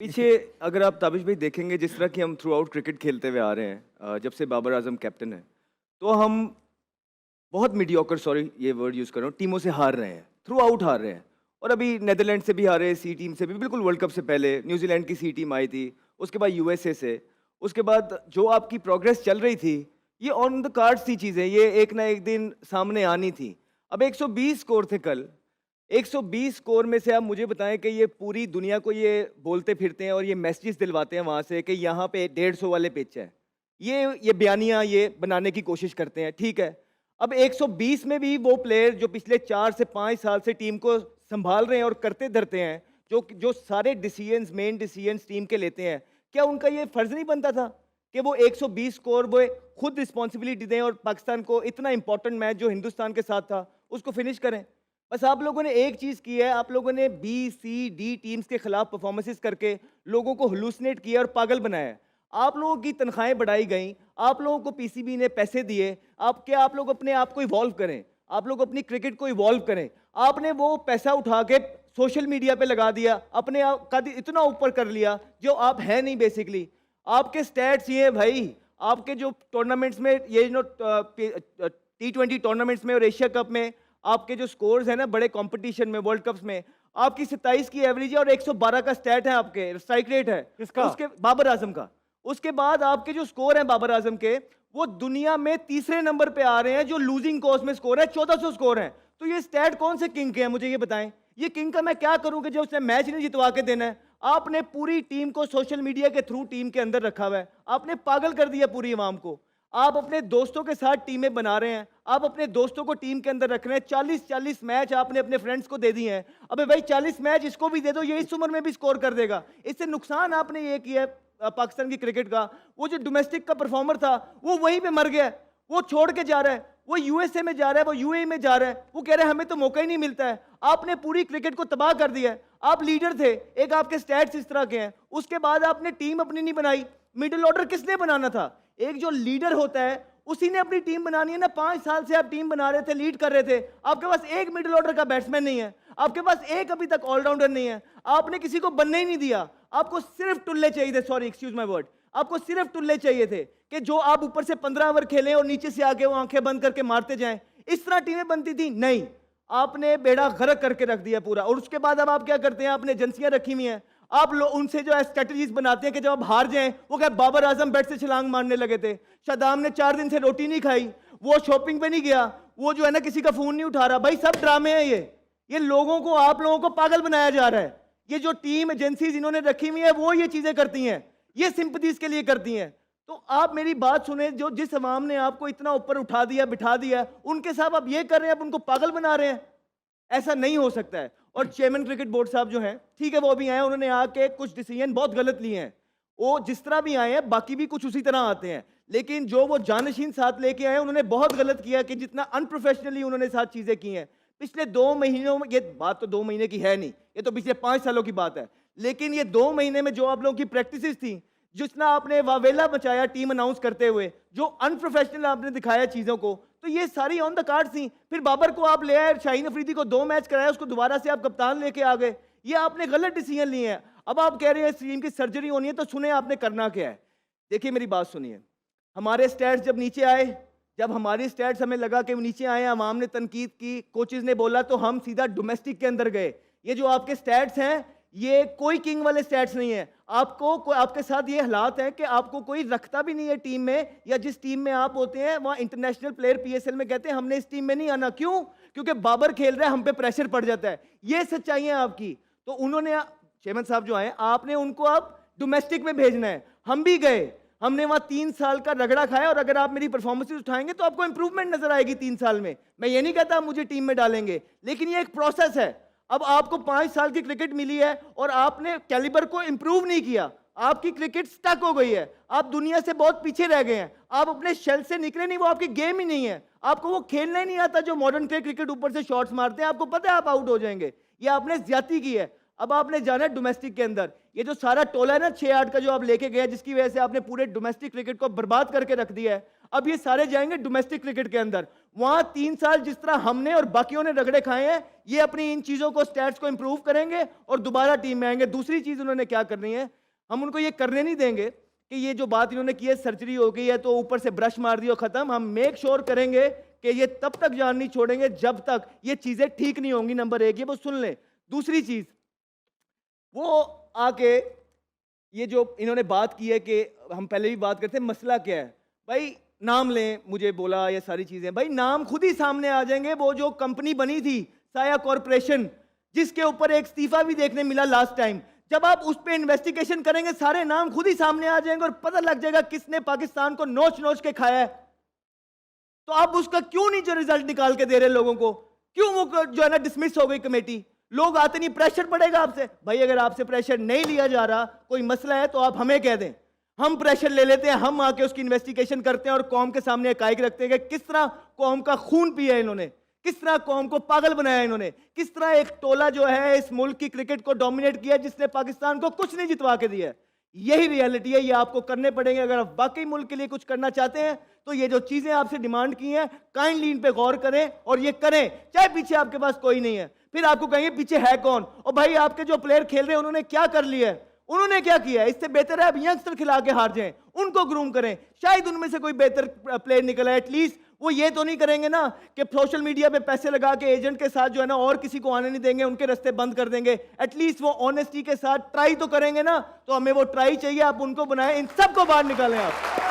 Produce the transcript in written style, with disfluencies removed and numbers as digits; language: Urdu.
پیچھے اگر آپ تابش بھائی دیکھیں گے جس طرح کی ہم تھرو آؤٹ کرکٹ کھیلتے ہوئے آ رہے ہیں جب سے بابر اعظم کیپٹن ہے تو ہم بہت میڈیوکر سوری یہ ورڈ یوز کر رہا ہوں ٹیموں سے ہار رہے ہیں تھرو آؤٹ ہار رہے ہیں اور ابھی نیدرلینڈ سے بھی ہارے سی ٹیم سے بھی بالکل ورلڈ کپ سے پہلے نیوزی لینڈ کی سی ٹیم آئی تھی اس کے بعد یو ایس اے سے اس کے بعد جو آپ کی پروگرس چل رہی تھی یہ آن دا کارڈس تھی چیزیں یہ ایک نہ ایک دن سامنے آنی تھی اب 120 اسکور تھے کل 120 اسکور میں سے آپ مجھے بتائیں کہ یہ پوری دنیا کو یہ بولتے پھرتے ہیں اور یہ میسیجز دلواتے ہیں وہاں سے کہ یہاں پہ 150 والے پچ ہے یہ بیانیاں یہ بنانے کی کوشش کرتے ہیں ٹھیک ہے اب 120 میں بھی وہ پلیئر جو پچھلے 4 سے 5 سال سے ٹیم کو سنبھال رہے ہیں اور کرتے دھرتے ہیں جو سارے ڈیسیجنز مین ڈیسیجنز ٹیم کے لیتے ہیں کیا ان کا یہ فرض نہیں بنتا تھا کہ وہ 120 اسکور وہ خود رسپانسبلٹی دیں اور پاکستان کو اتنا امپورٹنٹ میچ جو ہندوستان کے ساتھ تھا اس کو فنش کریں بس آپ لوگوں نے ایک چیز کی ہے آپ لوگوں نے بی سی ڈی ٹیمز کے خلاف پرفارمنسز کر کے لوگوں کو ہلوسنیٹ کیا اور پاگل بنایا ہے آپ لوگوں کی تنخواہیں بڑھائی گئیں آپ لوگوں کو پی سی بی نے پیسے دیے آپ لوگ اپنے آپ کو ایوالو کریں آپ لوگ اپنی کرکٹ کو ایوالو کریں آپ نے وہ پیسہ اٹھا کے سوشل میڈیا پہ لگا دیا اپنے آپ کا اتنا اوپر کر لیا جو آپ ہیں نہیں بیسکلی آپ کے سٹیٹس یہ ہیں بھائی آپ کے جو ٹورنامنٹس میں یہ T20 ٹورنامنٹس میں اور ایشیا کپ میں آپ کے جو سکورز ہیں نا بڑے کمپٹیشن میں ورلڈ کپس میں آپ کی 27 کی ایوریج ہے اور 112 کا سٹیٹ ہے آپ کے اسٹرائک ریٹ ہے کس کا؟ اس کے بابر اعظم کا اس کے بعد آپ کے جو سکور ہیں بابر اعظم کے وہ دنیا میں تیسرے نمبر پہ آ رہے ہیں جو لوزنگ کوس میں سکور ہے 1400 سکور ہیں تو یہ سٹیٹ کون سے کنگ کے ہیں مجھے یہ بتائیں یہ کنگ کا میں کیا کروں کہ جو اس نے میچ نہیں جتوا کے دینا ہے آپ نے پوری ٹیم کو سوشل میڈیا کے تھرو ٹیم کے اندر رکھا ہوا ہے آپ نے پاگل کر دیا پوری عوام کو آپ اپنے دوستوں کے ساتھ ٹیمیں بنا رہے ہیں آپ اپنے دوستوں کو ٹیم کے اندر رکھ رہے ہیں 40 میچ آپ نے اپنے فرینڈز کو دے دی ہیں ابے بھائی 40 میچ اس کو بھی دے دو یہ اس عمر میں بھی سکور کر دے گا اس سے نقصان آپ نے یہ کیا ہے پاکستان کی کرکٹ کا وہ جو ڈومیسٹک کا پرفارمر تھا وہ وہیں پہ مر گیا ہے وہ چھوڑ کے جا رہا ہے وہ یو ایس اے میں جا رہا ہے وہ یو اے میں جا رہا ہے وہ کہہ رہے ہیں ہمیں تو موقع ہی نہیں ملتا ہے آپ نے پوری کرکٹ کو تباہ کر دیا ہے آپ لیڈر تھے ایک آپ کے سٹیٹس اس طرح کے ہیں اس کے بعد آپ نے ٹیم اپنی نہیں بنائی مڈل آرڈر کس نے بنانا تھا ایک جو لیڈر ہوتا ہے اسی نے اپنی ٹیم بنانی ہے نا 5 سال سے آپ ٹیم بنا رہے تھے لیڈ کر رہے تھے آپ کے پاس ایک مڈل آرڈر کا بیٹسمین نہیں ہے آپ کے پاس ایک ابھی تک آل راؤنڈر نہیں ہے آپ نے کسی کو بننے ہی نہیں دیا آپ کو صرف ٹلے چاہیے تھے سوری ایکسکیوز مائی ورڈ آپ کو صرف ٹلے چاہیے تھے کہ جو آپ اوپر سے 15 اوور کھیلیں اور نیچے سے آگے وہ آنکھیں بند کر کے مارتے جائیں اس طرح ٹیمیں بنتی تھی نہیں آپ نے بیڑا غرق کر کے رکھ دیا پورا اور اس کے بعد اب آپ کیا کرتے ہیں آپ نے ایجنسیاں رکھی ہوئی ہیں آپ لوگ ان سے جو اسٹریٹجیز بناتے ہیں کہ جب آپ ہار جائیں وہ کہ بابر اعظم بیٹ سے چھلانگ مارنے لگے تھے شادام نے 4 دن سے روٹی نہیں کھائی وہ شاپنگ پہ نہیں گیا وہ جو ہے نا کسی کا فون نہیں اٹھا رہا بھائی سب ڈرامے ہیں یہ لوگوں کو آپ لوگوں کو پاگل بنایا جا رہا ہے یہ جو ٹیم ایجنسیز انہوں نے رکھی ہوئی ہے وہ یہ چیزیں کرتی ہیں یہ سمپتیز کے لیے کرتی ہیں تو آپ میری بات سنیں جو جس عوام نے آپ کو اتنا اوپر اٹھا دیا بٹھا دیا ان کے ساتھ آپ یہ کر رہے ہیں آپ ان کو پاگل بنا رہے ہیں ایسا نہیں ہو سکتا ہے اور چیئرمین کرکٹ بورڈ صاحب جو ہیں ٹھیک ہے وہ بھی آئے انہوں نے آ کے کچھ ڈیسیجن بہت غلط لیے ہیں وہ جس طرح بھی آئے ہیں باقی بھی کچھ اسی طرح آتے ہیں لیکن جو وہ جانشین ساتھ لے کے آئے انہوں نے بہت غلط کیا کہ جتنا انپروفیشنلی انہوں نے ساتھ چیزیں کی ہیں پچھلے 2 مہینوں میں یہ بات تو 2 مہینے کی ہے نہیں یہ تو پچھلے 5 سالوں کی بات ہے لیکن یہ 2 مہینے میں جو آپ لوگوں کی پریکٹسز تھیں جس طرح آپ نے واویلا بچایا ٹیم اناؤنس کرتے ہوئے جو انپروفیشنل آپ نے دکھایا چیزوں کو تو یہ ساری آن دا کارڈ تھیں پھر بابر کو آپ لے آئے شاہین افریدی کو 2 میچ کرایا اس کو دوبارہ سے آپ کپتان لے کے آ گئے یہ آپ نے غلط ڈیسیجن لیے ہیں اب آپ کہہ رہے ہیں اس ٹیم کی سرجری ہونی ہے تو سنیں آپ نے کرنا کیا ہے دیکھیے میری بات سنیے ہمارے سٹیٹس جب نیچے آئے جب ہماری سٹیٹس ہمیں لگا کہ وہ نیچے آئے عوام نے تنقید کی کوچز نے بولا تو ہم سیدھا ڈومیسٹک کے اندر گئے یہ جو آپ کے سٹیٹس ہیں یہ کوئی کنگ والے سٹیٹس نہیں ہیں آپ کے ساتھ یہ حالات ہیں کہ آپ کو کوئی رکھتا بھی نہیں ہے ٹیم میں یا جس ٹیم میں آپ ہوتے ہیں وہاں international player P S L میں کہتے ہیں ہم نے اس ٹیم میں نہیں آنا کیوں کیونکہ بابر کھیل رہا ہے ہم پہ پریشر پڑ جاتا ہے یہ سچائی ہے آپ کی تو انہوں نے چیئرمین صاحب جو آئے آپ نے ان کو آپ ڈومیسٹک میں بھیجنا ہے ہم بھی گئے ہم نے وہاں 3 سال کا رگڑا کھایا اور اگر آپ میری پرفارمنس اٹھائیں گے تو آپ کو امپروومنٹ نظر آئے گی 3 سال میں یہ نہیں کہتا مجھے ٹیم میں ڈالیں گے لیکن یہ ایک پروسیس ہے اب آپ کو 5 سال کی کرکٹ ملی ہے اور آپ نے کیلیبر کو امپروو نہیں کیا آپ کی کرکٹ سٹک ہو گئی ہے آپ دنیا سے بہت پیچھے رہ گئے ہیں آپ اپنے شیل سے نکلے نہیں وہ آپ کی گیم ہی نہیں ہے آپ کو وہ کھیلنا ہی نہیں آتا جو ماڈرن کرکٹ اوپر سے شاٹس مارتے ہیں آپ کو پتہ ہے آپ آؤٹ ہو جائیں گے یہ آپ نے زیادتی کی ہے اب آپ نے جانا ہے ڈومیسٹک کے اندر. یہ جو سارا ٹولہ ہے نا 6-8 کا جو آپ لے کے گئے جس کی وجہ سے آپ نے پورے ڈومیسٹک کرکٹ کو برباد کر کے رکھ دیا ہے, اب یہ سارے جائیں گے ڈومیسٹک کرکٹ کے اندر. وہاں 3 سال جس طرح ہم نے اور باقیوں نے رگڑے کھائے ہیں, یہ اپنی ان چیزوں کو سٹیٹس کو امپروو کریں گے اور دوبارہ ٹیم میں آئیں گے. دوسری چیز انہوں نے کیا کرنی ہے, ہم ان کو یہ کرنے نہیں دیں گے کہ یہ جو بات انہوں نے کی ہے سرجری ہو گئی ہے تو اوپر سے برش مار دی اور ختم. ہم میک شور کریں گے کہ یہ تب تک جان نہیں چھوڑیں گے جب تک یہ چیزیں ٹھیک نہیں ہوں گی. نمبر 1 یہ وہ سن لیں. دوسری چیز, وہ آ کے یہ جو انہوں نے بات کی ہے کہ ہم پہلے بھی بات کرتے ہیں مسئلہ کیا ہے. بھائی نام لیں, مجھے بولا یہ ساری چیزیں, بھائی نام خود ہی سامنے آ جائیں گے. وہ جو کمپنی بنی تھی سایہ کارپوریشن جس کے اوپر ایک استعفیٰ بھی دیکھنے ملا لاسٹ ٹائم, جب آپ اس پہ انویسٹیگیشن کریں گے سارے نام خود ہی سامنے آ جائیں گے اور پتہ لگ جائے گا کس نے پاکستان کو نوچ نوچ کے کھایا ہے. تو آپ اس کا کیوں نہیں جو رزلٹ نکال کے دے رہے لوگوں کو, کیوں وہ جو ہے نا ڈسمس ہو گئی کمیٹی. لوگ آتے نہیں, پریشر پڑے گا آپ سے. بھائی اگر آپ سے پریشر نہیں لیا جا رہا, کوئی مسئلہ ہے تو آپ ہمیں کہہ دیں, ہم پریشر لے لیتے ہیں, ہم آ کے اس کی انویسٹیگیشن کرتے ہیں اور قوم کے سامنے حقائق رکھتے ہیں کہ کس طرح قوم کا خون پیا انہوں نے, کس طرح قوم کو پاگل بنایا انہوں نے, کس طرح ایک ٹولہ جو ہے اس ملک کی کرکٹ کو ڈومینیٹ کیا جس نے پاکستان کو کچھ نہیں جتوا کے دیا. یہی ریالٹی ہے, یہ آپ کو کرنے پڑیں گے اگر آپ واقعی ملک کے لیے کچھ کرنا چاہتے ہیں. تو یہ جو چیزیں آپ سے ڈیمانڈ کی ہیں کائنڈلی ان پہ غور کریں اور یہ کریں, چاہے پیچھے آپ کے پاس کوئی نہیں ہے. پھر آپ کو کہیں گے پیچھے ہے کون, اور بھائی آپ کے جو پلیئر کھیل رہے ہیں انہوں نے کیا کر لیا ہے, انہوں نے کیا کیا ہے. اس سے بہتر ہے اب ینگسٹر کھلا کے ہار جائیں, ان کو گروم کریں, شاید ان میں سے کوئی بہتر پلیئر نکل ہے. ایٹ لیسٹ وہ یہ تو نہیں کریں گے نا کہ سوشل میڈیا پہ پیسے لگا کے ایجنٹ کے ساتھ جو ہے نا اور کسی کو آنے نہیں دیں گے, ان کے رستے بند کر دیں گے. ایٹ لیسٹ وہ آنیسٹی کے ساتھ ٹرائی تو کریں گے نا, تو ہمیں وہ ٹرائی چاہیے. آپ ان کو بنائیں, ان سب کو باہر نکالیں آپ.